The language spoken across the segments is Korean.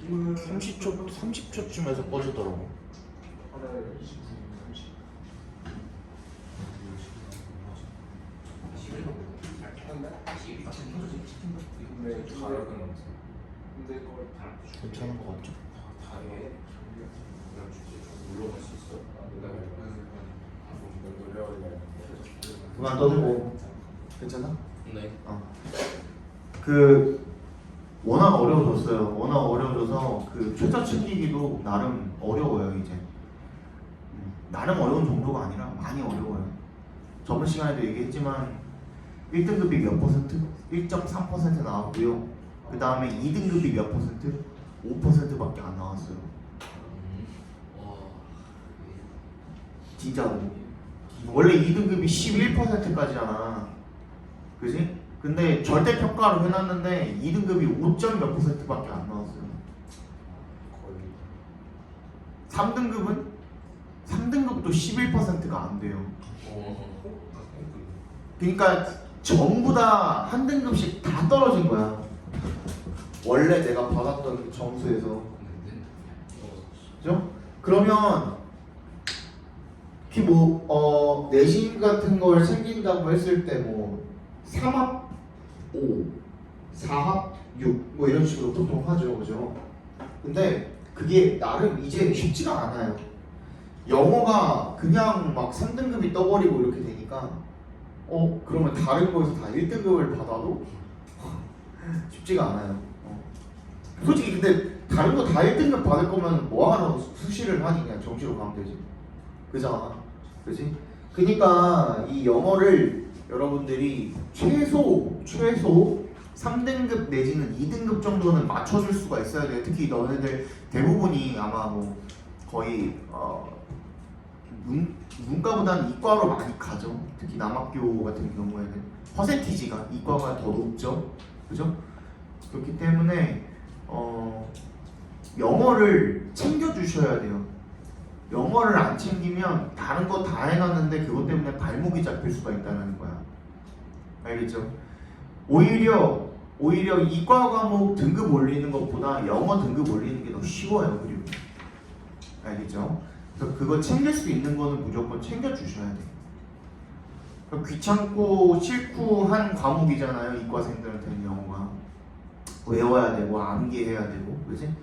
30초쯤에서 꺼지더라고. 괜찮은 것 같죠? 그만 떠들고 괜찮아? 네. 그 워낙 어려워졌어요. 워낙 어려워져서 그 최저 챙기기도 나름 어려워요 이제. 나름 어려운 정도가 아니라 많이 어려워요. 저번 시간에도 얘기했지만 1등급이 몇 퍼센트? 1.3% 나왔고요. 그 다음에 2등급이 몇 퍼센트? 5%밖에 안 나왔어요. 진짜로. 원래 2등급이 11%까지잖아. 그지? 근데 절대 평가로 해놨는데 2등급이 5점 몇 %밖에 안 나왔어요. 3등급도 11%가 안 돼요. 그러니까 전부 다 한 등급씩 다 떨어진 거야. 원래 내가 받았던 그 점수에서. 그죠? 그러면 특히 내신 같은 걸 챙긴다고 했을 때 3합 5, 4합 6 이런 식으로 보통 하죠. 그죠? 근데 그게 나름 이제 쉽지가 않아요. 영어가 그냥 막 3등급이 떠버리고 이렇게 되니까 그러면 다른 거에서 다 1등급을 받아도 쉽지가 않아요. 솔직히 근데 다른 거 다 1등급 받을 거면 뭐하러 수시를 하니? 그냥 정시로 가면 되지. 그잖아. 그지? 그니까 이 영어를 여러분들이 최소 3등급 내지는 2등급 정도는 맞춰줄 수가 있어야 돼요. 특히 너네들 대부분이 아마 거의 문과보다는 이과로 많이 가죠. 특히 남학교 같은 경우에는 퍼센티지가 이과가 더 높죠. 그죠? 그렇기 때문에 영어를 챙겨주셔야 돼요. 영어를 안 챙기면 다른 거 다 해놨는데 그것 때문에 발목이 잡힐 수가 있다는 거야. 알겠죠? 오히려 이과 과목 등급 올리는 것보다 영어 등급 올리는 게 더 쉬워요. 그리고 알겠죠? 그래서 그거 챙길 수 있는 거는 무조건 챙겨주셔야 돼요. 귀찮고 싫고 한 과목이잖아요. 이과생들한테는 영어가 외워야 되고 암기해야 되고, 그지?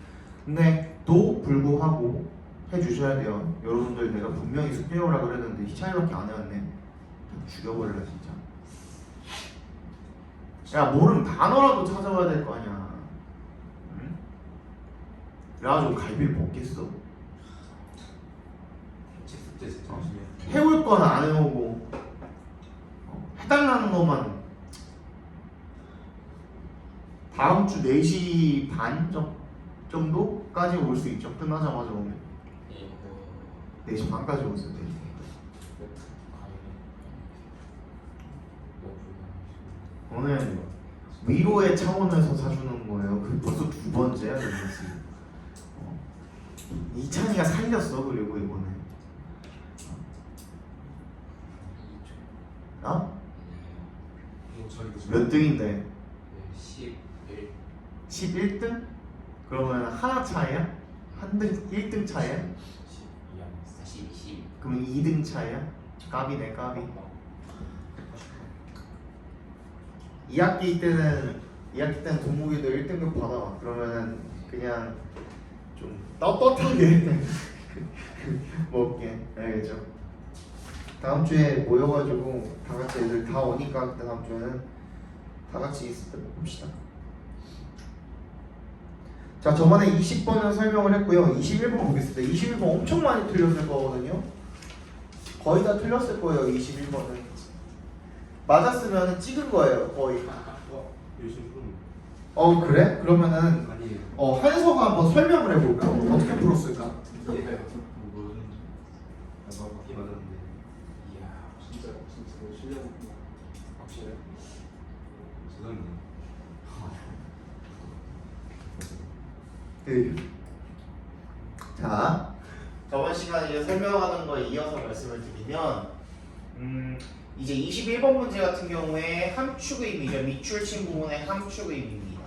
근데 또 불구하고 해주셔야 돼요. 여러분들 내가 분명히 숙제오라 그랬는데 희찬이밖에 안 해왔네. 죽여버릴라 진짜. 야, 모르면 단어라도 찾아와야 될 거 아니야. 응? 그래가지고 갈비를 먹겠어. 해올 건 안 해오고 해달라는 것만 다음 주 4시 반 정도까지 올 수 있죠. 끝나자마자 오면 4시 반까지 오세요. 오늘 위로의 차원에서 사주는 거예요. 그 벌써 두 번째야. 이찬이가 살렸어. 그리고 이번에 몇 등인데? 11등? 그러면 하나 차이야? 한 등 1등 차이야? 12. 그러면 2등 차이야? 까비네 까비. 2학기 때는 동국이도 1등급 받아. 그러면은 그냥 좀 떳떳하게 먹게. 알겠죠? 다음 주에 모여가지고 다 같이 애들 다 오니까 그때 다음 주에는 다 같이 있을 때 봅시다. 자, 저번에 20번은 설명을 했고요. 21번 보겠습니다. 21번 엄청 많이 틀렸을 거거든요. 거의 다 틀렸을 거예요. 21번은 맞았으면 찍은 거예요. 거의. 그래? 그러면은 한서가 한번 설명을 해볼까? 어떻게 풀었을까? 자, 저번 시간에 이제 설명하는 거에 이어서 말씀을 드리면 이제 21번 문제 같은 경우에 함축의미죠. 밑줄 친 부분의 함축의미입니다.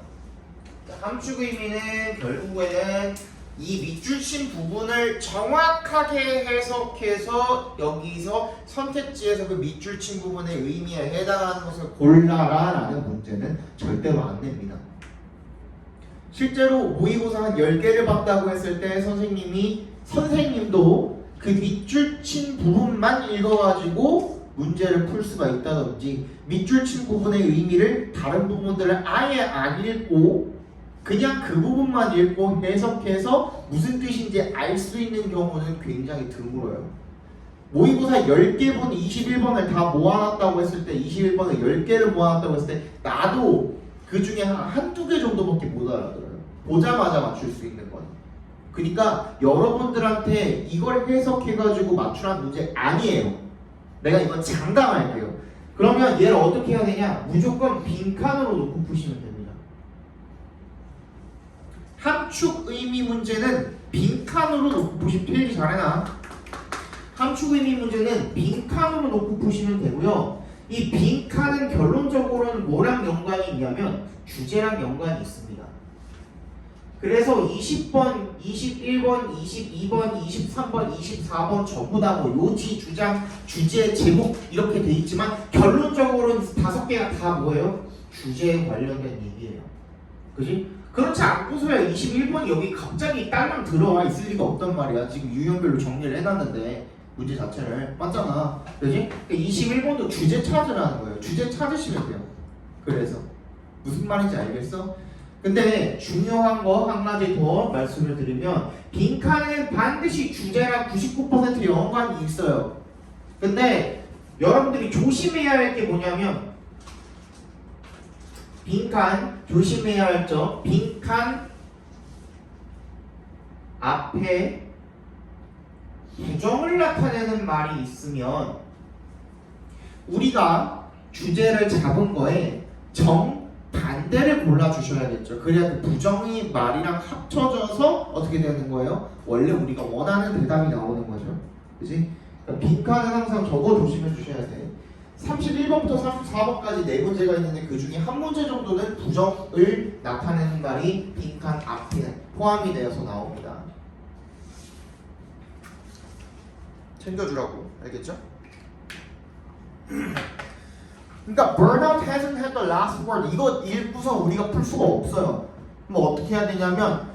함축 의미는 결국에는 이 밑줄친 부분을 정확하게 해석해서 여기서 선택지에서 그 밑줄친 부분의 의미에 해당하는 것을 골라라라는 문제는 절대로 안 냅니다. 실제로 모의고사 한 10개를 봤다고 했을 때 선생님도 그 밑줄친 부분만 읽어가지고 문제를 풀 수가 있다든지 밑줄친 부분의 의미를 다른 부분들을 아예 안 읽고 그냥 그 부분만 읽고 해석해서 무슨 뜻인지 알 수 있는 경우는 굉장히 드물어요. 모의고사 10개 분 21번을 다 모아놨다고 했을 때 21번을 10개를 모아놨다고 했을 때 나도 그 중에 한두 개 정도밖에 못 알아들어요. 보자마자 맞출 수 있는 건. 그러니까 여러분들한테 이걸 해석해가지고 맞추라는 문제 아니에요. 내가 이건 장담할게요. 그러면 얘를 어떻게 해야 되냐? 무조건 빈칸으로 놓고 푸시면 됩니다. 함축 의미 문제는 빈칸으로 놓고 푸시면 되게 잘해놔. 함축 의미 문제는 빈칸으로 놓고 푸시면 되고요. 이 빈칸은 결론적으로는 뭐랑 연관이 있냐면 주제랑 연관이 있습니다. 그래서 20번, 21번, 22번, 23번, 24번 전부 다 뭐 요지, 주장, 주제, 제목 이렇게 돼 있지만 결론적으로는 5개가 다 뭐예요? 주제에 관련된 얘기예요. 그지? 그렇지 않고서야 21번이 여기 갑자기 딸랑 들어와 있을 리가 없단 말이야. 지금 유형별로 정리를 해놨는데 문제 자체를 맞잖아. 그지? 21번도 주제 찾으라는 거예요. 주제 찾으시면 돼요. 그래서 무슨 말인지 알겠어? 근데 중요한 거 한 가지 더 말씀을 드리면 빈칸은 반드시 주제랑 99% 연관이 있어요. 근데 여러분들이 조심해야 할 게 뭐냐면 빈칸 조심해야 할 점 빈칸 앞에 부정을 나타내는 말이 있으면 우리가 주제를 잡은 거에 정반대를 골라주셔야겠죠. 그래야 그 부정이 말이랑 합쳐져서 어떻게 되는 거예요? 원래 우리가 원하는 대답이 나오는 거죠. 그치? 그러니까 빈칸은 항상 저거 조심해 주셔야 돼. 31번부터 34번까지 4문제가 있는데 그 중에 한 문제 정도는 부정을 나타내는 말이 빈칸 앞에 포함이 되어서 나옵니다. 챙겨주라고. 알겠죠? 그러니까 burnout hasn't had the last word 이거 읽고서 우리가 풀 수가 없어요. 그럼 어떻게 해야 되냐면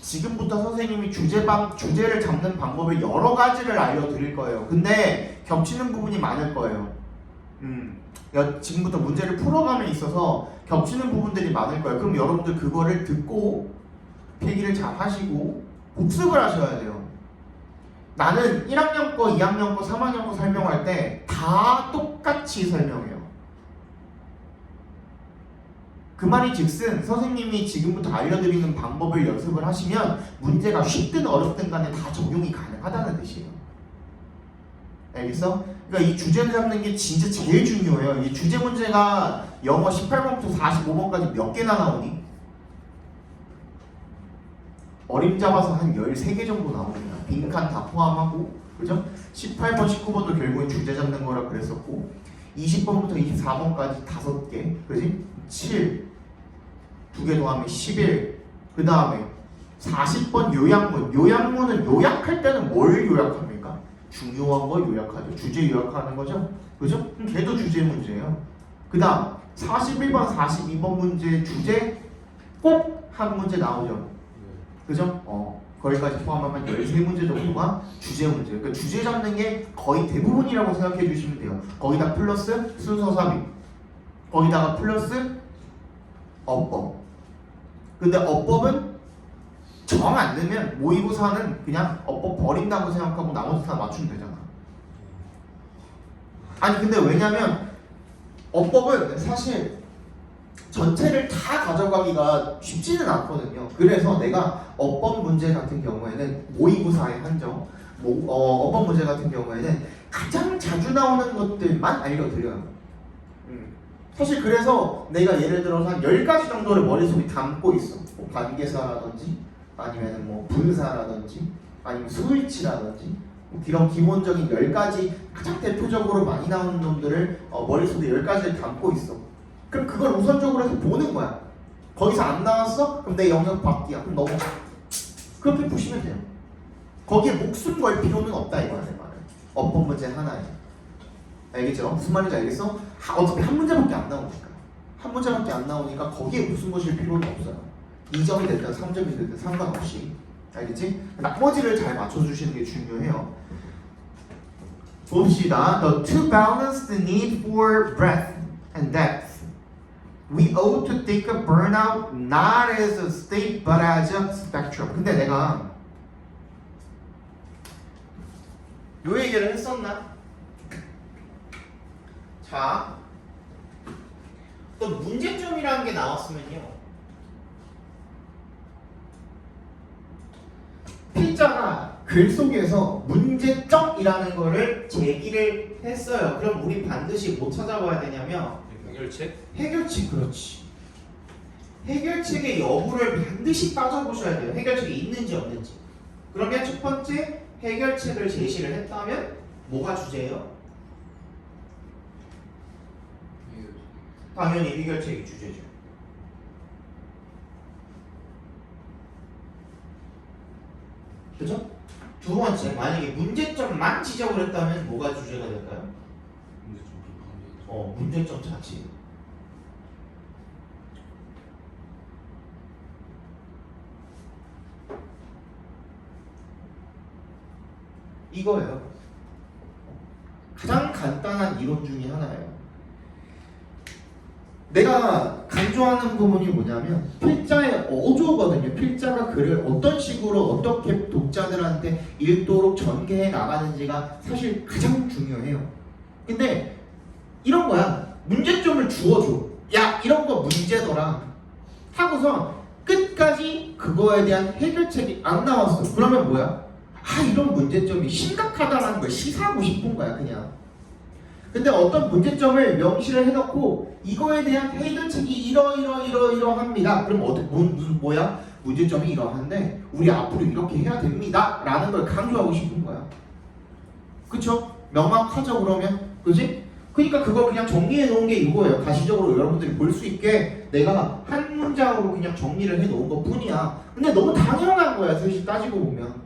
지금부터 선생님이 주제를 잡는 방법을 여러 가지를 알려드릴 거예요. 근데 겹치는 부분이 많을 거예요. 지금부터 문제를 풀어감에 있어서 겹치는 부분들이 많을 거예요. 그럼 여러분들 그거를 듣고 필기를 잘 하시고 복습을 하셔야 돼요. 나는 1학년 거, 2학년 거, 3학년 거 설명할 때 다 똑같이 설명해요. 그 말이 즉슨 선생님이 지금부터 알려드리는 방법을 연습을 하시면 문제가 쉽든 어렵든 간에 다 적용이 가능하다는 뜻이에요. 알겠어? 그러니까 이 주제를 잡는 게 진짜 제일 중요해요. 이 주제 문제가 영어 18번부터 45번까지 몇 개나 나오니? 어림잡아서 한 13개 정도 나옵니다. 빈칸 다 포함하고 그죠? 18번, 19번도 결국엔 주제 잡는 거라 그랬었고 20번부터 24번까지 5개 그지? 7 2개 더하면 11 그 다음에 40번 요약문은 요약할 때는 뭘 요약합니까? 중요한 거 요약하죠. 주제 요약하는 거죠. 그죠? 그럼 걔도 주제 문제예요. 그 다음 41번, 42번 문제 주제 꼭 한 문제 나오죠. 그죠? 거기까지 포함하면 13문제 정도가 주제 문제. 그러니까 주제 잡는 게 거의 대부분이라고 생각해 주시면 돼요. 거기다 플러스 순서 삽입. 거기다가 플러스 어법. 근데 어법은 정 안 되면 모의고사는 그냥 어법 버린다고 생각하고 나머지 다 맞추면 되잖아. 아니 근데 왜냐면 어법은 사실 전체를 다 가져가기가 쉽지는 않거든요. 그래서 내가 어법 문제 같은 경우에는 모의고사에 한정 어법 문제 같은 경우에는 가장 자주 나오는 것들만 알려드려요. 사실 그래서 내가 예를 들어서 한 10가지 정도를 머릿속에 담고 있어. 뭐 관계사라든지 아니면 뭐 분사라든지 아니면 스위치라든지 이런 기본적인 10가지 가장 대표적으로 많이 나오는 놈들을 머릿속에 10가지를 담고 있어. 그럼 그걸 우선적으로 해서 보는 거야. 거기서 안 나왔어? 그럼 내 영역 밖이야. 그럼 넘어가. 그렇게 보시면 돼요. 거기에 목숨 걸 필요는 없다 이거야 내 말은. 어법 문제 하나에. 알겠죠? 무슨 말인지 알겠어? 어차피 한 문제밖에 안 나오니까. 한 문제밖에 안 나오니까 거기에 목숨 거실 필요는 없어요. 2점이 됐든 3점이 됐든 상관없이. 알겠지? 나머지를 잘 맞춰주시는 게 중요해요. 봅시다. The to balance the need for breadth and depth, we ought to think of burnout not as a state but as a spectrum. 근데 내가 요 얘기를 했었나? 자, 또 문제점이라는 게 나왔으면요. 필자가 글 속에서 문제점이라는 거를 제기를 했어요. 그럼 우리 반드시 뭐 찾아봐야 되냐면 해결책? 해결책. 그렇지. 해결책의 여부를 반드시 따져보셔야 돼요. 해결책이 있는지 없는지. 그러면 첫 번째 해결책을 제시를 했다면 뭐가 주제예요? 당연히 해결책이 주제죠. 그죠? 두 번째, 만약에 문제점만 지적을 했다면 뭐가 주제가 될까요? 문제점 자체. 이거예요. 가장 간단한 이론 중에 하나예요. 내가 강조하는 부분이 뭐냐면 필자의 어조거든요. 필자가 글을 어떤 식으로 어떻게 독자들한테 읽도록 전개해 나가는지가 사실 가장 중요해요. 근데 이런 거야. 문제점을 주어줘. 야, 이런 거 문제더라 하고서 끝까지 그거에 대한 해결책이 안 나왔어. 그러면 뭐야? 이런 문제점이 심각하다는 걸 시사하고 싶은 거야 그냥. 근데 어떤 문제점을 명시를 해놓고 이거에 대한 해결책이 이러합니다. 그럼 뭐야? 문제점이 이러한데 우리 앞으로 이렇게 해야 됩니다 라는 걸 강조하고 싶은 거야. 그쵸? 명확하죠 그러면? 그지? 그러니까 그걸 그냥 정리해 놓은 게 이거예요. 가시적으로 여러분들이 볼 수 있게 내가 한 문장으로 그냥 정리를 해 놓은 것 뿐이야. 근데 너무 당연한 거야 사실 따지고 보면.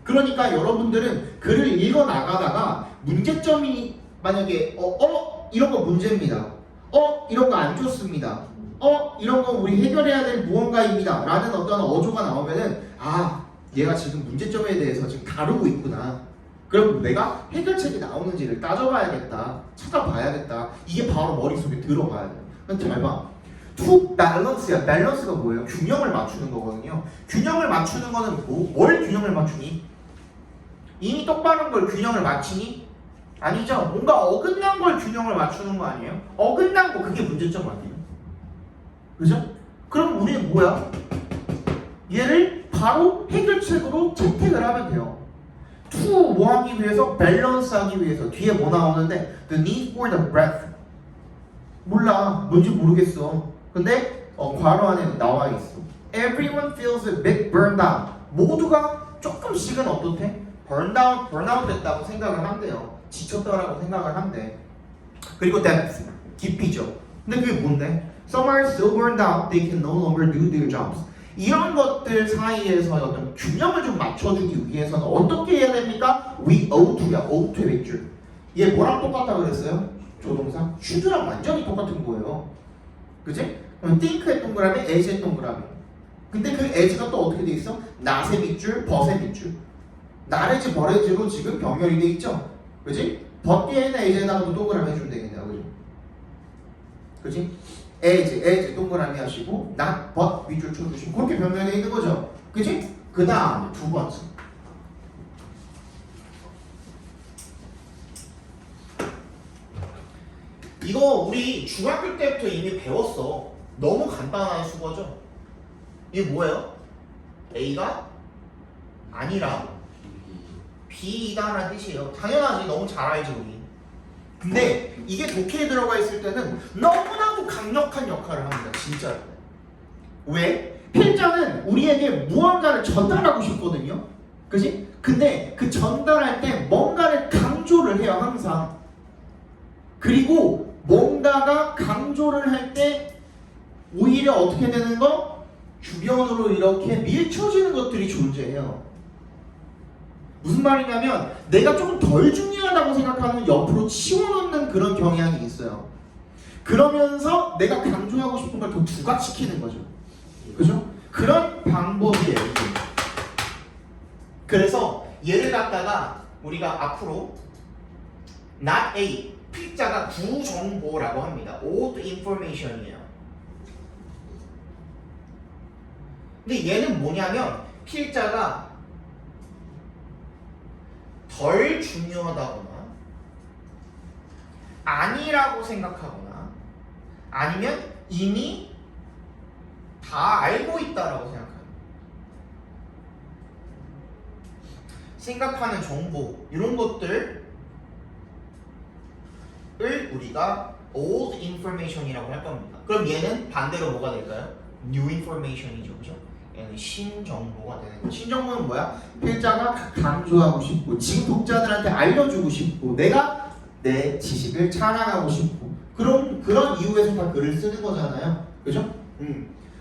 그러니까 여러분들은 글을 읽어 나가다가 문제점이 만약에 이런 거 문제입니다. 이런 거 안 좋습니다. 이런 거 우리 해결해야 될 무언가입니다 라는 어떤 어조가 나오면은 얘가 지금 문제점에 대해서 지금 다루고 있구나. 그럼 내가 해결책이 나오는지를 따져봐야겠다. 찾아봐야겠다. 이게 바로 머릿속에 들어가야 돼요. 그럼 잘 봐. to balance야. 밸런스가 뭐예요? 균형을 맞추는 거거든요. 균형을 맞추는 거는 뭘 균형을 맞추니? 이미 똑바른 걸 균형을 맞추니? 아니죠. 뭔가 어긋난 걸 균형을 맞추는 거 아니에요? 어긋난 거 그게 문제점 아니에요? 그죠? 그럼 우리는 뭐야? 얘를 바로 해결책으로 채택을 하면 돼요. to 뭐 하기 위해서? 밸런스 하기 위해서. 뒤에 뭐 나오는데 the need for the breadth. 몰라. 뭔지 모르겠어. 근데 괄호 안에 나와 있어. Everyone feels a bit burned out. 모두가 조금씩은 어떻대? burnout 됐다고 생각을 한대요. 지쳤다라고 생각을 한대. 그리고 depth, 깊이죠. 근데 그게 뭔데? Some are so burned out they can no longer do their jobs. 이런 것들 사이에서 어떤 균형을 좀 맞춰주기 위해서는 어떻게 해야 됩니까? We ought to야. ought to의 몇 얘 뭐랑 똑같다 그랬어요? 조동사? should랑 완전히 똑같은 거예요. 그치? 그럼 think의 동그라미, as의 동그라미. 근데 그 as가 또 어떻게 돼 있어? not의 밑줄, but의 밑줄. 나래지 버래지로 지금 병렬이 돼 있죠? 그치? but 뒤에는 as에다가도 동그라미 해주면 되겠네요. 그죠? 그치? as 동그라미 하시고 not, but 밑줄 쳐주시고 그렇게 병렬이 돼 있는 거죠? 그치? 그 다음 두 번째. 이거 우리 중학교 때부터 이미 배웠어. 너무 간단한 수거죠? 이게 뭐예요? A가 아니라 B이다라는 뜻이에요. 당연하지. 너무 잘 알지 우리. 근데 이게 독해에 들어가 있을 때는 너무나도 강력한 역할을 합니다. 진짜로. 왜? 필자는 우리에게 무언가를 전달하고 싶거든요. 그치? 근데 그 전달할 때 뭔가를 강조를 해요. 항상. 그리고 뭔가가 강조를 할 때 오히려 어떻게 되는 거? 주변으로 이렇게 밀쳐지는 것들이 존재해요. 무슨 말이냐면 내가 조금 덜 중요하다고 생각하는 옆으로 치워놓는 그런 경향이 있어요. 그러면서 내가 강조하고 싶은 걸 더 부각시키는 거죠. 그죠? 그런 방법이에요. 이게. 그래서 얘를 갖다가 우리가 앞으로 not A, 필자가 구정보라고 합니다. old information이에요. 근데 얘는 뭐냐면 필자가 덜 중요하다거나 아니라고 생각하거나 아니면 이미 다 알고 있다라고 생각하는 정보 이런 것들을 우리가 old information이라고 할 겁니다. 그럼 얘는 반대로 뭐가 될까요? new information이죠, 그죠? 얘는 신정보가 되는 거예요. 신정보는 뭐야? 필자가 강조하고 싶고 지금 독자들한테 알려주고 싶고 내가 내 지식을 자랑하고 싶고 그런 이유에서 다 글을 쓰는 거잖아요, 그죠?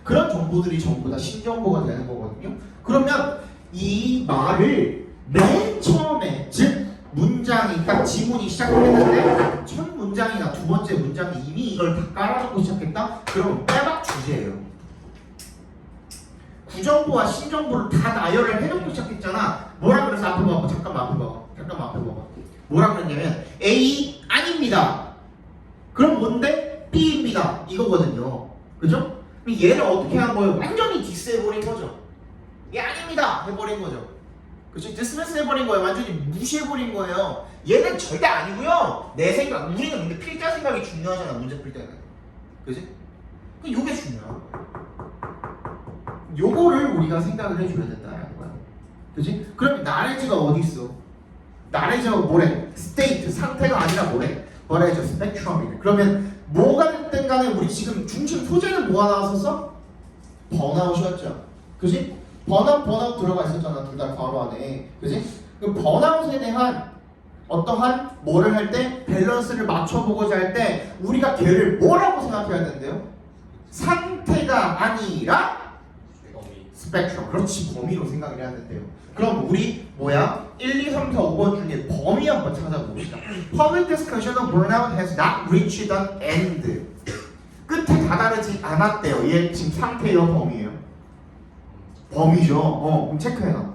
그런 정보들이 전부 다 신정보가 되는 거거든요. 그러면 이 말을 맨 처음에 즉 문장이 딱 지문이 시작했는데 첫 문장이나 두 번째 문장이 이미 이걸 다 깔아놓고 시작했다? 그럼 빼박 주제예요. 구정보와 신정보를 다 나열을 해놓고 시작했잖아. 뭐라 그래서 앞에 봐봐. 잠깐만 앞에 봐봐. 뭐라 그랬냐면 A 아닙니다. 그럼 뭔데? B입니다. 이거거든요. 그죠? 얘를 어떻게 한 거예요? 완전히 디스해버린 거죠. 얘 아닙니다 해버린 거죠. 그렇죠? 디스미스 해버린 거예요. 완전히 무시해버린 거예요. 얘는 절대 아니고요. 내 생각, 우리는 근데 필자 생각이 중요하잖아. 문제 풀 때는. 그지? 요게 중요한 거야. 요거를 우리가 생각을 해줘야 된다는 거야. 그지? 그럼 나레지가 어디 있어? 나레지가 뭐래? 스테이트, 상태가 아니라 뭐래? 뭐래죠? 스펙트럼이래. 그러면 뭐가 됐든 간에 우리 지금 중심 소재는 뭐가 나왔었어? 번아웃이었죠. 그지? 번아웃 들어가 있었잖아. 둘 다 괄호 안에. 그지? 그 번아웃에 대한 어떠한 뭐를 할 때 밸런스를 맞춰보고자 할 때 우리가 걔를 뭐라고 생각해야 된대요? 상태가 아니라 스펙트럼. 그렇지. 범위로 생각을 해야 된대요. 그럼 우리 뭐야? 1, 2, 3, 4, 5번 중에 범위 한번 찾아봅시다. Public discussion of burnout has not reached an end. 끝에 다다르지 않았대요. 얘 지금 상태예요, 범위예요? 범위죠. 그럼 체크해놔.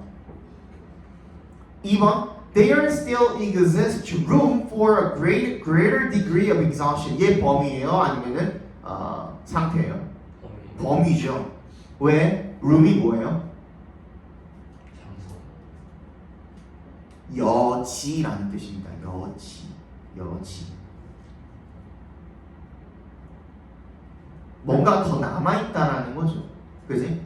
2번 There still exists room for a greater degree of exhaustion. 얘 범위예요? 아니면은 상태예요? 범위죠. 왜? room이 뭐예요? 여지라는 뜻입니다. 여지. 뭔가 더 남아있다라는 거죠. 그지?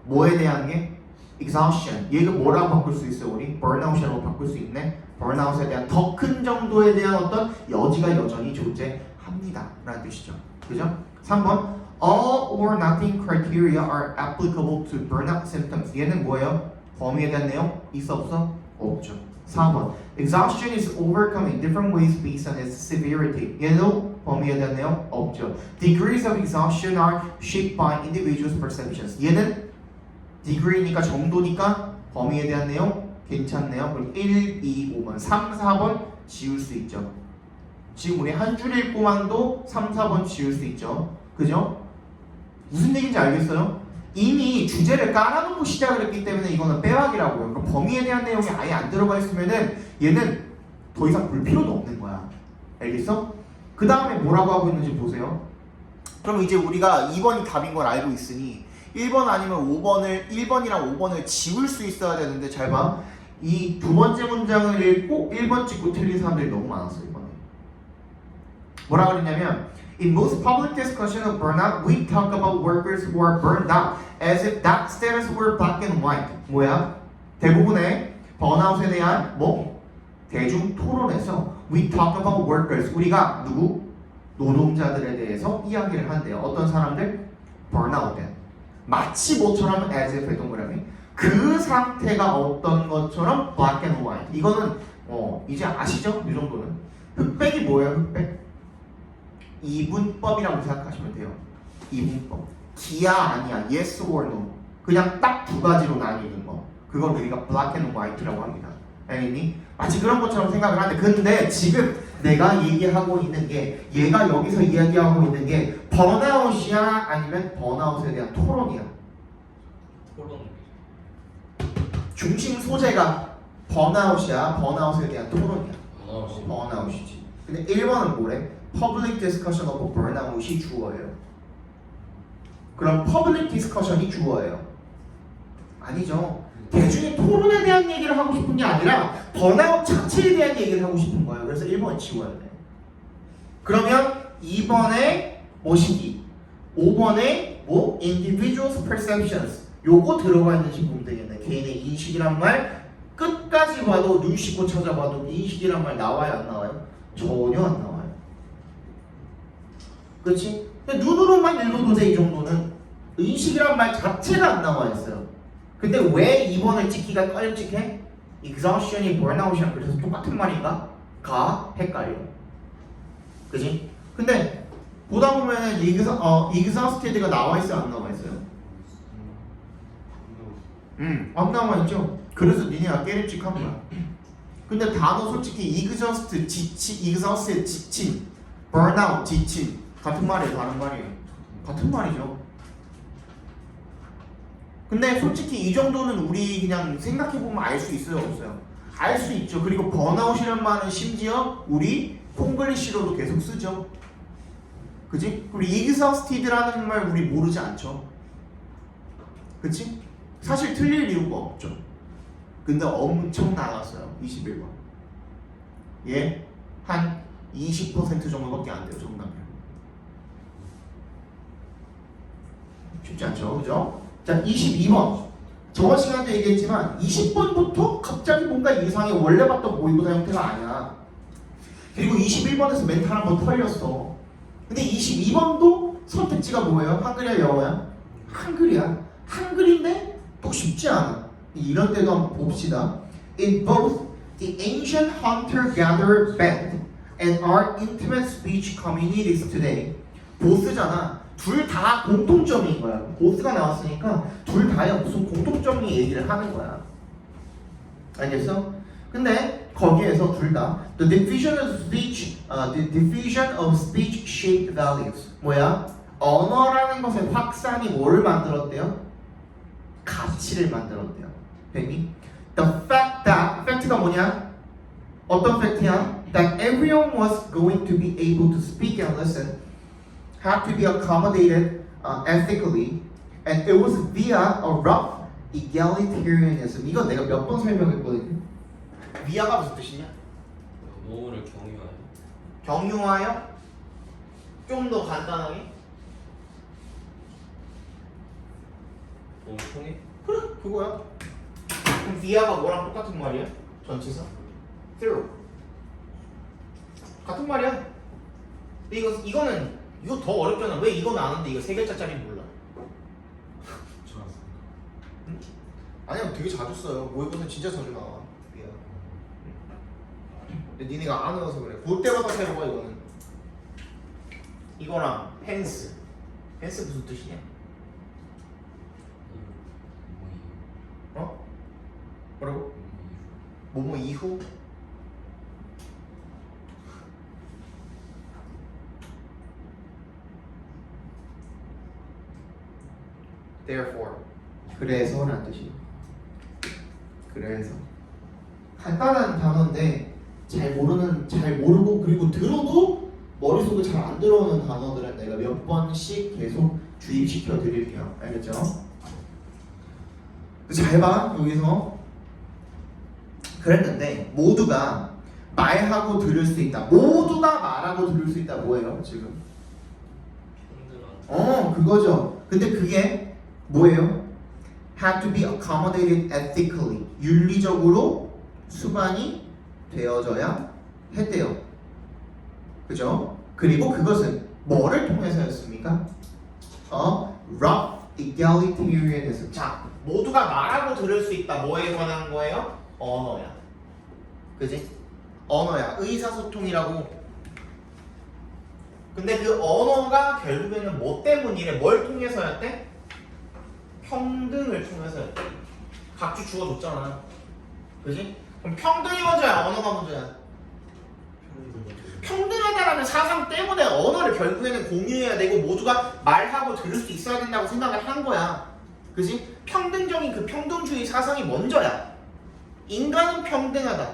뭐에 대한 게? exhaustion. 얘가 뭐라고 바꿀 수 있어요? 우리 burnout이라고 바꿀 수 있네. burnout에 대한 더 큰 정도에 대한 어떤 여지가 여전히 존재합니다 라는 뜻이죠. 그죠? 3번 All or nothing criteria are applicable to burnout symptoms. 얘는 뭐예요? 범위에 대한 내용? 있어 없어? 없죠. 4번 Exhaustion is overcome in different ways based on its severity. 얘도 범위에 대한 내용? 없죠. Degrees of exhaustion are shaped by individuals' perceptions. 얘는 degree니까 정도니까 범위에 대한 내용? 괜찮네요. 그럼 1, 2, 5번 3, 4번 지울 수 있죠. 지금 우리 한 줄 읽고만도 3, 4번 지울 수 있죠. 그죠? 무슨 얘기인지 알겠어요? 이미 주제를 깔아놓고 시작을 했기 때문에 이거는 빼박이라고요. 그러니까 범위에 대한 내용이 아예 안 들어가 있으면은 얘는 더 이상 볼 필요도 없는 거야. 알겠어? 그 다음에 뭐라고 하고 있는지 보세요. 그럼 이제 우리가 2번이 답인 걸 알고 있으니 1번 아니면 5번을 1번이랑 5번을 지울 수 있어야 되는데 잘 봐. 이 두 번째 문장을 읽고 1번 찍고 틀린 사람들이 너무 많았어요. 이번에. 뭐라 그랬냐면 In most public discussion of burnout, we talk about workers who are burned out as if that status were black and white. 뭐야? 대부분의 번아웃에 대한 대중 토론에서 we talk about workers. 우리가 누구? 노동자들에 대해서 이야기를 한대요. 어떤 사람들? burnout. 마치 뭐처럼 as if 동그라미. 그 상태가 어떤 것처럼 black and white. 이거는 이제 아시죠? 이 정도는. 흑백이 뭐예요? 흑백? 이분법이라고 생각하시면 돼요. 이분법. 기야 아니야. yes or no. 그냥 딱 두 가지로 나뉘는 거. 그걸 우리가 black and white라고 합니다. 알겠니? 마치 그런 것처럼 생각을 하는데 근데 지금 내가 얘기하고 있는 게 얘가 여기서 이야기하고 있는 게 번아웃이야 아니면 번아웃에 대한 토론이야. 토론. 중심 소재가 번아웃이야 번아웃에 대한 토론이야. 번아웃이. 번아웃이지. 근데 1번은 뭐래? Public discussion of burnout이 주어예요. 그럼 public discussion이 주어예요. 아니죠. 대중의 토론에 대한 얘기를 하고 싶은 게 아니라 번아웃 자체에 대한 얘기를 하고 싶은 거예요. 그래서 1번은 지워야 돼. 그러면 2번에 뭐시기? 5번에 뭐? individuals perceptions. 요거 들어가 있는지 보면 되겠네. 개인의 인식이란 말 끝까지 봐도 눈 씻고 찾아봐도 인식이란 말 나와요 안 나와요? 전혀 안 나와요. 그렇지? 눈으로만 읽어도 돼 이 정도는. 인식이란 말 자체가 안 나와 있어요. 근데 왜 2번을 찍기가 꺼림칙해? exhaustion이 burnout이랑 그래서 똑같은 말인가? 가 헷갈려. 그지? 근데 보다 보면은 exhausted가 나와 있어요 안 나와 있어요? 안 나와 있죠. 그래서 니네가 깨림칙한 거야. 근데 단어 솔직히 exhausted 지친, burnout 지친 같은 말이에요 다른 말이에요? 같은 말이죠. 근데 솔직히 이 정도는 우리 그냥 생각해보면 알 수 있어요 없어요? 알 수 있죠. 그리고 번아웃이란 말은 심지어 우리 콩글리시로도 계속 쓰죠. 그치? 그리고 exhausted라는 말 우리 모르지 않죠. 그치? 사실 틀릴 이유가 없죠. 근데 엄청 나갔어요 21번. 예? 한 20% 정도밖에 안 돼요 정답이. 쉽지 않죠 그죠? 자 22번 저번 시간에도 얘기했지만 20번부터 갑자기 뭔가 이상해. 원래 봤던 모의고사 형태가 아니야. 그리고 21번에서 멘탈 한번 털렸어. 근데 22번도 선택지가 뭐예요? 한글이야 영어야? 한글이야. 한글인데 또 쉽지 않아. 이런 데도 한번 봅시다. In both the ancient hunter-gatherer band and our intimate speech communities today 보스잖아. 둘 다 공통점인 거야. 보스가 나왔으니까 둘 다에 무슨 공통점이 얘기를 하는 거야. 알겠어? 근데 거기에서 둘 다 the diffusion of speech shaped values 뭐야? 언어라는 것의 확산이 뭐를 만들었대요? 가치를 만들었대요. 됐니? The fact that 팩트가 뭐냐? 어떤 팩트야? That everyone was going to be able to speak and listen had to be accommodated ethically, and it was via a rough egalitarianism. 이건 내가 몇 번 설명했거든요. via가 무슨 뜻이냐? 노를 경유하여. 경유하여? 좀 더 간단하게? 노를 통해. 그래, 그거야. 그럼 via가 뭐랑 똑같은 말이야? 전치사? through. 같은 말이야. 근데 이거 더 어렵잖아. 왜 이건 아는데 이거 세 글자짜리 몰라? 응? 아니야, 되게 자주 써요. 모의고사 진짜 자주 나와. via. 근데 니네가 안 외워서 그래. 볼 때마다 새로워 이거는. 이거랑 펜스. 펜스 무슨 뜻이냐? 어? 뭐라고? 뭐뭐 이후? Therefore 그래서란 뜻이에요. 그래서 간단한 단어인데 잘 모르고 그리고 들어도 머릿속에 잘 안 들어오는 단어들은 내가 몇 번씩 계속 주입시켜 드릴게요. 알겠죠? 잘 봐. 여기서 그랬는데 모두가 말하고 들을 수 있다. 모두가 말하고 들을 수 있다. 뭐예요 지금? 그거죠. 근데 그게 뭐예요? had to be accommodated ethically. 윤리적으로 수반이 되어져야 했대요. 그죠? 그리고 그것은 뭐를 통해서였습니까? rough egalitarianism. 자, 모두가 말하고 들을 수 있다. 뭐에 관한 거예요? 언어야. 그지? 언어야. 의사소통이라고 근데 그 언어가 결국에는 뭐 때문이래? 뭘 통해서였대? 평등을 통해서였대. 각주 주어줬잖아. 그지? 그럼 평등이 먼저야, 언어가 먼저야? 평등하다라는 사상 때문에 언어를 결국에는 공유해야 되고 모두가 말하고 들을 수 있어야 된다고 생각을 한 거야. 그지? 평등적인 그 평등주의 사상이 먼저야. 인간은 평등하다.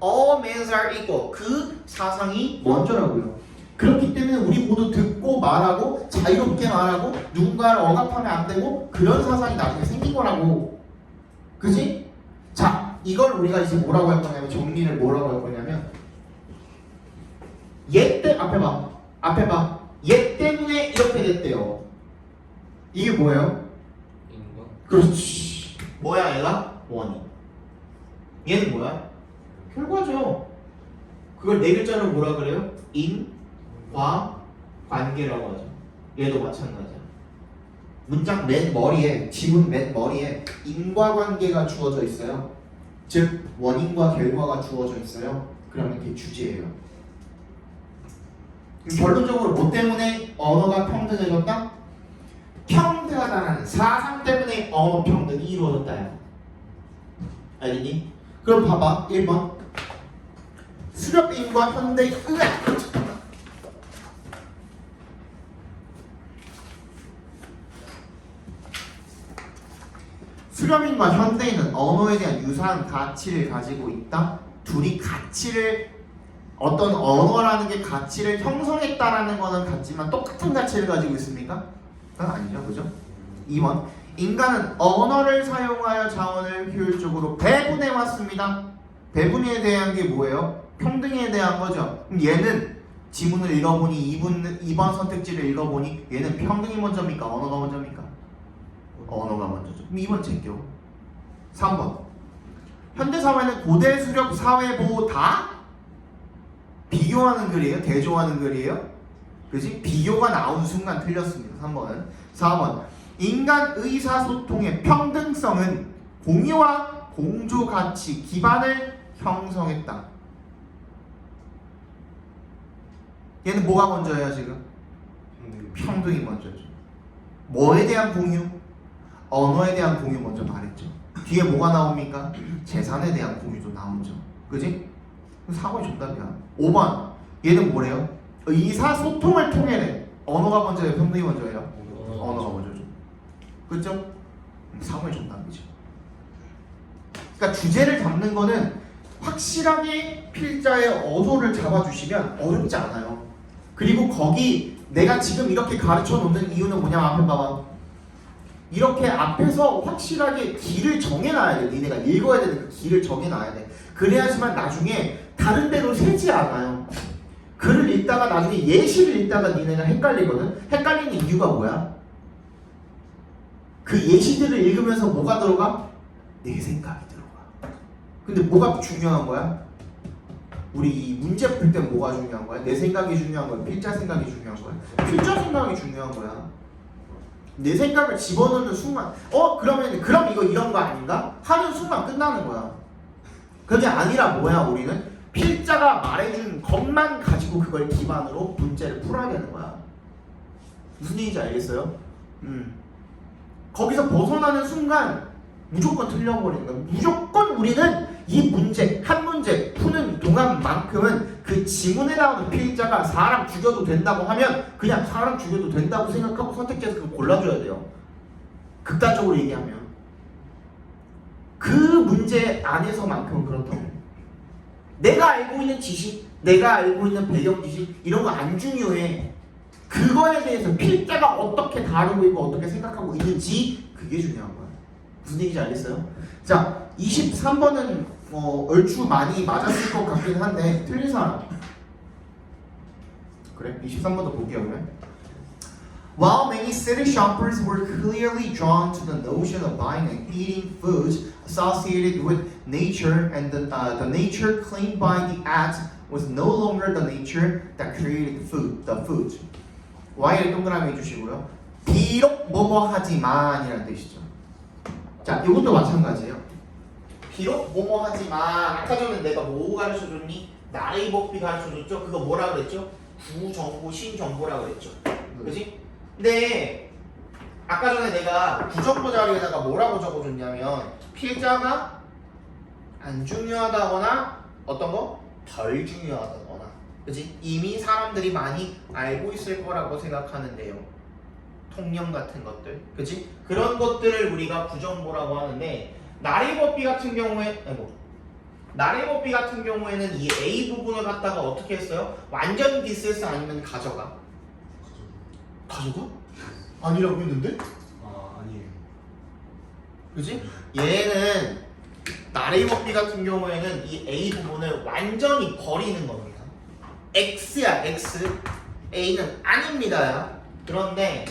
All men are equal. 그 사상이 먼저라고요. 그렇기 때문에 우리 모두 듣고 말하고 자유롭게 말하고 누군가를 억압하면 안 되고 그런 사상이 나중에 생긴 거라고. 그지? 자, 이걸 우리가 이제 뭐라고 할 거냐면 정리를 뭐라고 할 거냐면 앞에 봐. 얘 때문에 이렇게 됐대요. 이게 뭐예요? 인간? 그렇지. 뭐야 얘가? 원인. 얘는 뭐야? 결과죠. 그걸 네 글자로 뭐라 그래요? 인, 과, 관계라고 하죠. 얘도 마찬가지야. 문장 맨 머리에, 지문 맨 머리에 인과관계가 주어져 있어요. 즉 원인과 결과가 주어져 있어요. 그러면 그게 주제예요. 결론적으로 뭐 때문에 언어가 평등해졌다? 평등하다는 사상 때문에 언어 평등이 이루어졌다요. 알겠니? 그럼 봐봐. 1번 수렵인과 현대의 수렴인과 현대인은 언어에 대한 유사한 가치를 가지고 있다. 둘이 가치를 어떤 언어라는 게 가치를 형성했다라는 거는 같지만 똑같은 가치를 가지고 있습니까? 그건 아니죠, 그죠? 2번 인간은 언어를 사용하여 자원을 효율적으로 배분해 왔습니다. 배분에 대한 게 뭐예요? 평등에 대한 거죠. 그럼 얘는 지문을 읽어보니 2번 선택지를 읽어보니 얘는 평등이 먼저입니까? 언어가 먼저입니까? 언어가 먼저죠. 그럼 2번 제껴. 3번 현대사회는 고대 수렵 사회보다 비교하는 글이에요? 대조하는 글이에요? 그지? 비교가 나온 순간 틀렸습니다. 3번은. 4번 인간 의사소통의 평등성은 공유와 공조가치 기반을 형성했다. 얘는 뭐가 먼저예요 지금? 평등이 먼저죠. 뭐에 대한 공유? 언어에 대한 공유 먼저 말했죠. 뒤에 뭐가 나옵니까? 재산에 대한 공유도 나오죠. 그지? 4번이 정답이야. 5번 얘는 뭐래요? 의사소통을 통해내. 언어가 먼저예요? 평등이 먼저예요? 언어가 먼저죠. 그죠? 3번이 정답이죠. 그러니까 주제를 잡는 거는 확실하게 필자의 어조를 잡아주시면 어렵지 않아요. 그리고 거기 내가 지금 이렇게 가르쳐 놓는 이유는 뭐냐면 앞에 봐봐. 이렇게 앞에서 확실하게 길을 정해놔야 돼. 니네가 읽어야 되는 그 길을 정해놔야 돼. 그래야지만 나중에 다른 데로 새지 않아요. 글을 읽다가 나중에 예시를 읽다가 니네가 헷갈리거든. 헷갈리는 이유가 뭐야? 그 예시들을 읽으면서 뭐가 들어가? 내 생각이 들어가. 근데 뭐가 중요한 거야? 우리 이 문제 풀 때 뭐가 중요한 거야? 내 생각이 중요한 거야? 필자 생각이 중요한 거야? 필자 생각이 중요한 거야. 내 생각을 집어넣는 순간 그럼 이거 이런 거 아닌가? 하는 순간 끝나는 거야. 그게 아니라 뭐야 우리는? 필자가 말해준 것만 가지고 그걸 기반으로 문제를 풀어야 되는 거야. 무슨 얘기인지 알겠어요? 거기서 벗어나는 순간 무조건 틀려버리는 거야. 무조건 우리는 이 문제, 한 문제 푸는 동안만큼은 그 지문에 나오는 필자가 사람 죽여도 된다고 하면 그냥 사람 죽여도 된다고 생각하고 선택해서 그걸 골라줘야 돼요. 극단적으로 얘기하면 그 문제 안에서만큼은 그렇다고. 내가 알고 있는 지식, 내가 알고 있는 배경 지식 이런 거 안 중요해. 그거에 대해서 필자가 어떻게 다루고 있고 어떻게 생각하고 있는지 그게 중요한 거야. 무슨 얘기인지 알겠어요? 자, 23번은 얼추 많이 맞았을 것 같긴 한데 틀린 사람. 그래? 23번도 볼게요 그러면. While many city shoppers were clearly drawn to the notion of buying and eating foods associated with nature, and the nature claimed by the act was no longer the nature that created the food. Y를 동그라미 해주시고요. 비록 뭐뭐 하지만이라는 뜻이죠. 자, 이것도 마찬가지예요. 비록 뭐뭐 하지만 아까 전에 내가 뭐 가르쳐줬니? 나의 법비 가르쳐줬죠? 그거 뭐라 그랬죠? 구정보, 신정보라고 그랬죠. 그지? 근데 아까 전에 내가 구정보 자리에다가 뭐라고 적어줬냐면 필자가 안 중요하다거나 어떤 거? 덜 중요하다거나 그지? 이미 사람들이 많이 알고 있을 거라고 생각하는데요. 통념 같은 것들 그지? 그런 것들을 우리가 구정보라고 하는데 나래법비 같은 경우에 나래법비 같은 경우에는 이 A 부분을 갖다가 어떻게 했어요? 완전 디스에서 아니면 가져가? 가져가? 아니라고 했는데? 아 아니에요. 그지? 얘는 나래법비 같은 경우에는 이 A 부분을 완전히 버리는 겁니다. X야 X A는 아닙니다야. 그런데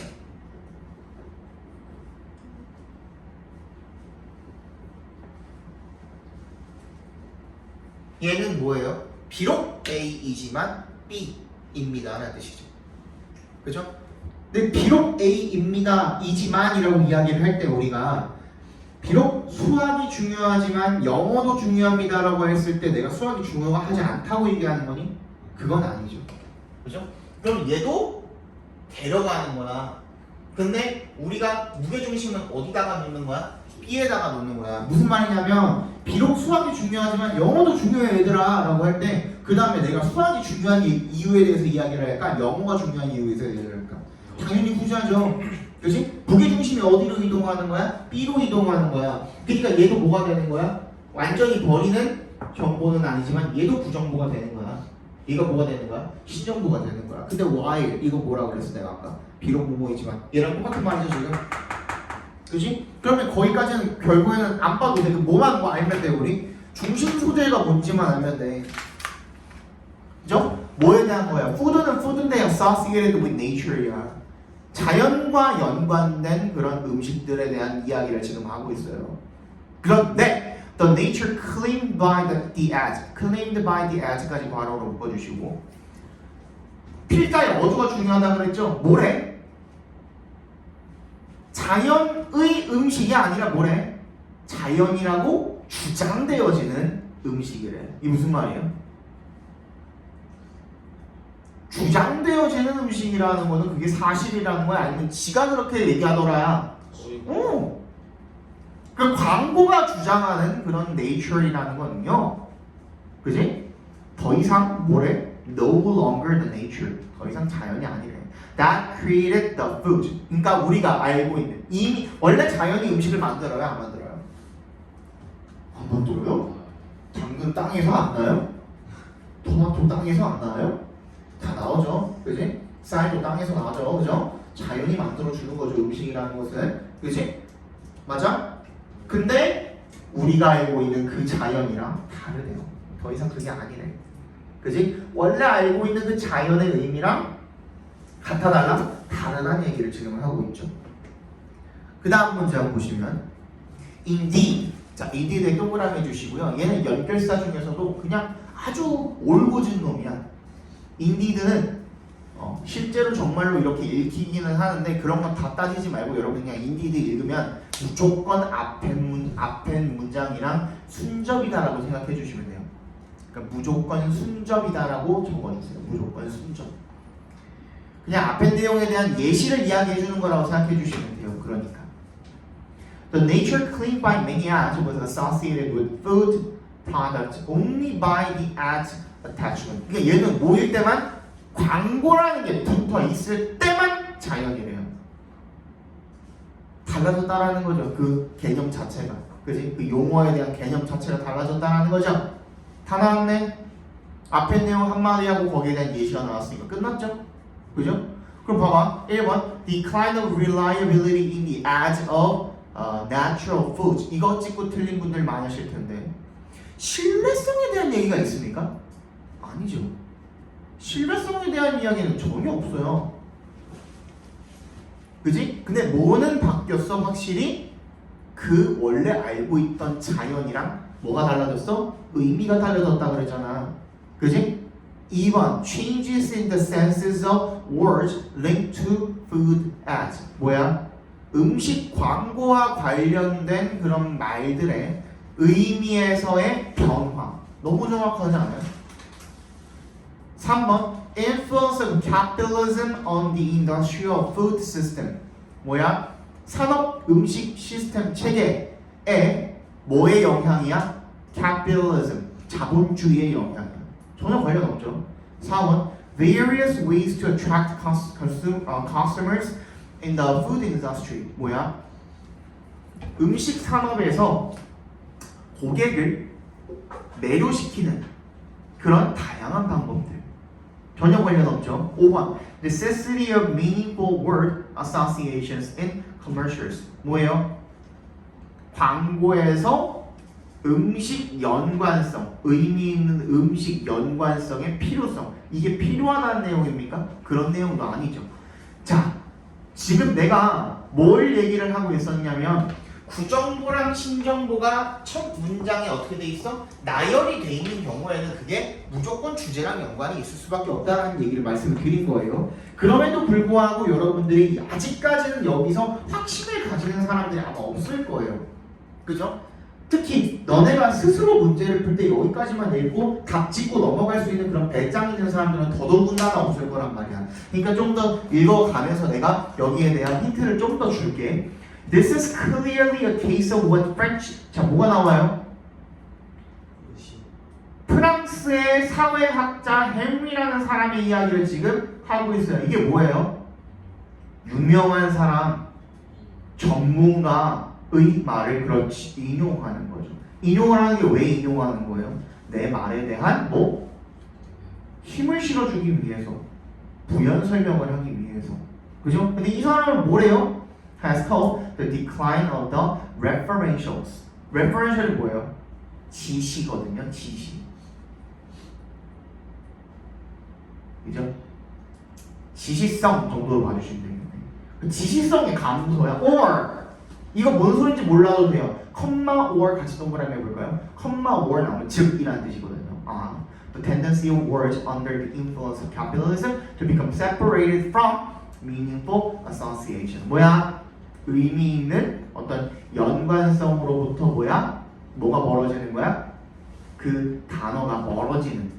얘는 뭐예요? 비록 A이지만 B입니다 라는 뜻이죠. 그죠? 근데 비록 A입니다 이지만이라고 이야기를 할 때 우리가 비록 수학이 중요하지만 영어도 중요합니다라고 했을 때 내가 수학이 중요하지 않다고 얘기하는 거니? 그건 아니죠. 그죠? 그럼 얘도 데려가는 거야. 근데 우리가 무게중심은 어디다가 놓는 거야? B에다가 놓는 거야. 무슨 말이냐면 비록 수학이 중요하지만 영어도 중요해 얘들아 라고 할 때 그 다음에 내가 수학이 중요한 이유에 대해서 이야기를 할까? 영어가 중요한 이유에 대해서 이야기를 할까? 당연히 후자죠. 그치? 무게중심이 어디로 이동하는 거야? B로 이동하는 거야. 그러니까 얘도 뭐가 되는 거야? 완전히 버리는 정보는 아니지만 얘도 부정보가 되는 거야. 얘가 뭐가 되는 거야? 신정보가 되는 거야. 근데 why? 이거 뭐라고 그랬어 내가 아까? 비록 뭐뭐이지만 얘랑 똑같은 말이죠 지금. 그지? 그러면 거기까지는 결국에는 안 봐도 돼. 그 뭐만 뭐 알면 돼 우리. 중심 소재가 뭔지만 알면 돼. 그죠? 뭐에 대한 거야? food는 food인데 associated with nature야. 자연과 연관된 그런 음식들에 대한 이야기를 지금 하고 있어요. 그런데 the nature claimed by the as, claimed by the as까지 괄호로 묶어주시고 필자의 어조가 중요하다 그랬죠? 뭐래? 자연의 음식이 아니라 뭐래? 자연이라고 주장되어지는 음식이래. 이게 무슨 말이에요? 주장되어지는 음식이라는 거는 그게 사실이라는 거야? 아니면 지가 그렇게 얘기하더라야? 오! 그 광고가 주장하는 그런 nature이라는 거는요, 그지? 더 이상 뭐래? No longer the nature. 더 이상 자연이 아니래. That created the food. 그러니까 우리가 알고 있는 이미 원래 자연이 음식을 만들어요, 안 만들어요? 안 만들어요? 당근 땅에서 안 나요? 토마토 땅에서 안 나요? 다 나오죠, 그지? 쌀도 땅에서 나죠, 그죠? 자연이 만들어 주는 거죠, 음식이라는 것은, 그지? 맞아? 근데 우리가 알고 있는 그 자연이랑 다르대요. 더 이상 그게 아니래. 그지? 원래 알고 있는 그 자연의 의미랑 같아 달라? 다르다는 얘기를 지금 하고 있죠. 그 다음 문제 한번 보시면 indeed. 자, indeed에 동그라미 해주시고요. 얘는 연결사 중에서도 그냥 아주 올고진 놈이야. indeed는 실제로 정말로 이렇게 읽히기는 하는데 그런 건 다 따지지 말고 여러분 그냥 indeed 읽으면 무조건 앞에 문장이랑 순접이다라고 생각해 주시면 돼요. 그러니까 무조건 순접이다라고 적어주세요. 무조건 순접. 그냥 앞에 내용에 대한 예시를 이야기해 주는 거라고 생각해 주시면 돼요. 그러니까 The nature claimed by many ads was associated with food products only by the ads attachment. 그러니까 얘는 뭐일 때만 광고라는 게 붙어 있을 때만 자연이래요. 달라졌다라는 거죠. 그 개념 자체가. 그지? 그 용어에 대한 개념 자체가 달라졌다라는 거죠. 다 나왔네. 앞에 내용 한마디하고 거기에 대한 예시가 나왔으니까 끝났죠? 그죠? 그럼 봐봐. 1번 Decline of reliability in the ads of natural foods. 이거 찍고 틀린 분들 많으실 텐데 신뢰성에 대한 얘기가 있습니까? 아니죠. 신뢰성에 대한 이야기는 전혀 없어요. 그지? 근데 뭐는 바뀌었어? 확실히 그 원래 알고 있던 자연이랑 뭐가 달라졌어? 의미가 달라졌다 그랬잖아. 그지? 2번 Changes in the senses of words linked to food ads. 뭐야? 음식 광고와 관련된 그런 말들의 의미에서의 변화. 너무 정확하지 않아요? 3번 influence of capitalism on the industrial food system. 뭐야? 산업 음식 시스템 체계에 뭐의 영향이야? capitalism, 자본주의의 영향이야. 전혀 관련 없죠. 4번, various ways to attract customers in the food industry. 뭐야? 음식 산업에서 고객을 매료시키는 그런 다양한 방법들. 전혀 관련 없죠. 5번, necessity of meaningful word associations in commercials. 뭐예요? 광고에서 음식 연관성, 의미 있는 음식 연관성의 필요성. 이게 필요하다는 내용입니까? 그런 내용도 아니죠. 자, 지금 내가 뭘 얘기를 하고 있었냐면 구정보랑 신정보가 첫 문장에 어떻게 돼 있어? 나열이 돼 있는 경우에는 그게 무조건 주제랑 연관이 있을 수밖에 없다. 없다라는 얘기를 말씀을 드린 거예요. 그럼에도 불구하고 여러분들이 아직까지는 여기서 확신을 가지는 사람들이 아마 없을 거예요. 그죠? 특히 너네가 스스로 문제를 풀 때 여기까지만 읽고 답 짚고 넘어갈 수 있는 그런 배짱 있는 사람들은 더더군다나 없을 거란 말이야. 그러니까 좀 더 읽어가면서 내가 여기에 대한 힌트를 좀 더 줄게. This is clearly a case of what French. 자, 뭐가 나와요? 프랑스의 사회학자 헨리라는 사람의 이야기를 지금 하고 있어요. 이게 뭐예요? 유명한 사람, 전문가의 말을 그렇지 인용하는 거죠. 인용을 하는 게 왜 인용하는 거예요? 내 말에 대한 뭐 힘을 실어주기 위해서, 부연 설명을 하기 위해서. 그죠? 근데 이 사람은 뭐래요? Has called the decline of the referentials. referential이 뭐예요? 지시거든요. 지시. 그죠? 지시성 정도로 봐주시면 되겠네. 그 지시성의 감소야. or 이거 뭔 소리인지 몰라도 돼요. comma or 같이 동그라미 해볼까요? comma or 나오면 즉이라는 뜻이거든요. The tendency of words under the influence of capitalism to become separated from meaningful association. 뭐야? 의미 있는 어떤 연관성으로부터 뭐야? 뭐가 멀어지는 거야? 그 단어가 멀어지는,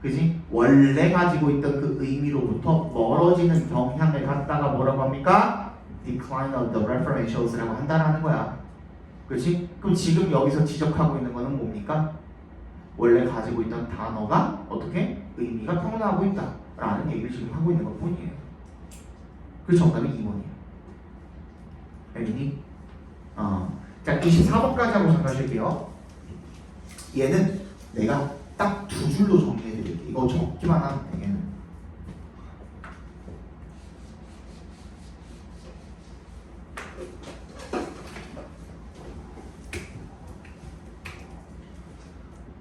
그지? 원래 가지고 있던 그 의미로부터 멀어지는 경향을 갖다가 뭐라고 합니까? Decline of the referentials라고 한다라는 거야. 그렇지? 그럼 지금 여기서 지적하고 있는 거는 뭡니까? 원래 가지고 있던 단어가 어떻게 의미가 평온하고 있다라는 얘기를 지금 하고 있는 것 뿐이에요. 그 정답이 2번이에요. 알겠니? 자, 24번까지 하고 생각하실게요. 얘는 내가 딱 두 줄로 정리해드릴게요. 이거 적기만 하면 돼. 얘는.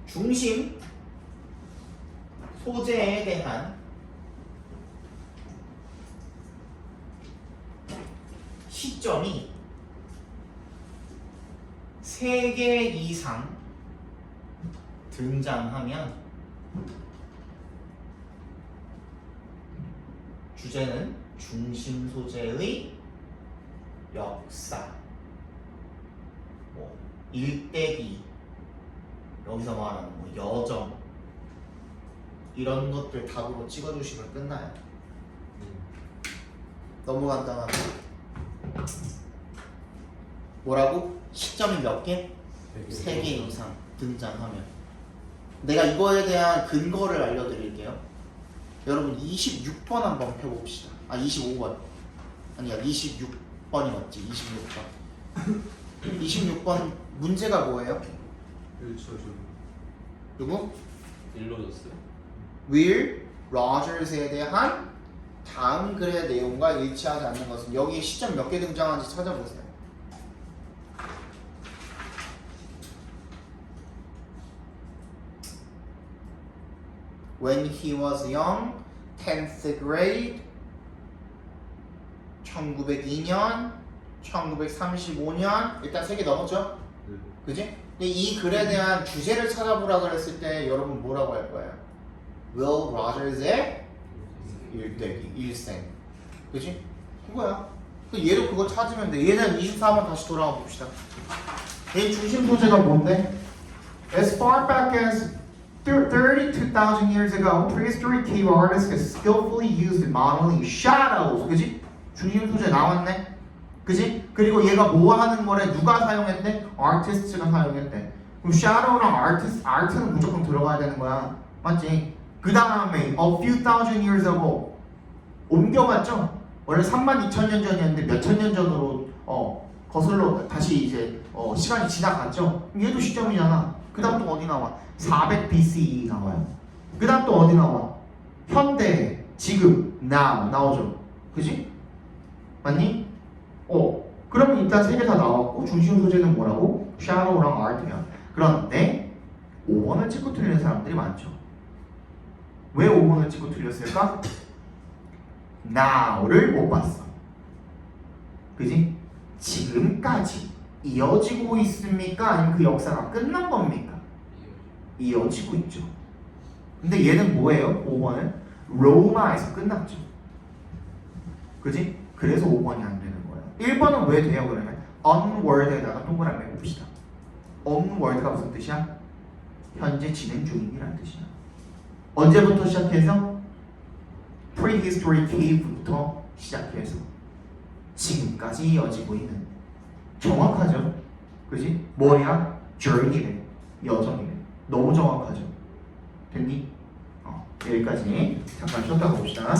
중심 소재에 대한 시점이 3개 이상 등장하면 주제는 중심 소재의 역사, 뭐 일대기, 여기서 말하는 뭐 여정, 이런 것들 답으로 찍어주시면 끝나요. 너무 간단하다. 뭐라고? 시점이 몇 개? 3개 이상 등장하면. 내가 이거에 대한 근거를 알려드릴게요. 여러분 26번 한번 펴봅시다. 25번. 아니야, 26번이 맞지. 26번. 26번 문제가 뭐예요? 누구? 일러줬어요. Will Rogers에 대한 다음 글의 내용과 일치하지 않는 것은, 여기 시점 몇 개 등장하는지 찾아보세요. When he was young, 10th grade, 1902년, 1935년, 일단 3개 넘었죠? 그지? 근데 이 글에 대한 주제를 찾아보라 그랬을 때 여러분 뭐라고 할 거예요? Will Rogers의 일생. 그지? 그거야. 얘도 그거 찾으면 돼. 얘는 24번 다시 돌아가 봅시다. 얘 중심 소재가 뭔데? As far back as 32,000 years ago, prehistoric cave artists have skillfully used modeling shadows. 그지? 중심 소재 나왔네. 그지? 그리고 얘가 뭐 하는 거래? 누가 사용했대? artist가 사용했대. 그럼 shadow랑 art는 무조건 들어가야 되는 거야. 맞지? 그 다음에 a few thousand years ago 옮겨갔죠? 원래 32,000년 전이었는데 몇천 년 전으로 거슬러 다시 이제 시간이 지나갔죠? 그럼 얘도 시점이잖아. 그 다음 또 어디 나와? 400 BCE 나와요. 그 다음 또 어디 나와? 현대, 지금, now 나오죠. 그지? 맞니? 그러면 일단 세 개 다 나왔고 중심 소재는 뭐라고? shadow랑 art야. 그런데 5번을 찍고 틀리는 사람들이 많죠. 왜 5번을 찍고 틀렸을까? now를 못 봤어. 그지? 지금까지 이어지고 있습니까? 아니면 그 역사가 끝난 겁니까? 이어지고 있죠. 근데 얘는 뭐예요? 5번은 로마에서 끝났죠. 그지? 그래서 5번이 안 되는 거예요. 1번은 왜 돼요 그러면? onward에다가 동그라미 봅시다. onward가 무슨 뜻이야? 현재 진행 중이라는 뜻이야. 언제부터 시작해서? prehistory cave부터 시작해서 지금까지 이어지고 있는. 정확하죠? 그지? 뭐야? journey래. 여정이래. 너무 정확하죠? 됐니? 여기까지 잠깐 쉬었다 봅시다.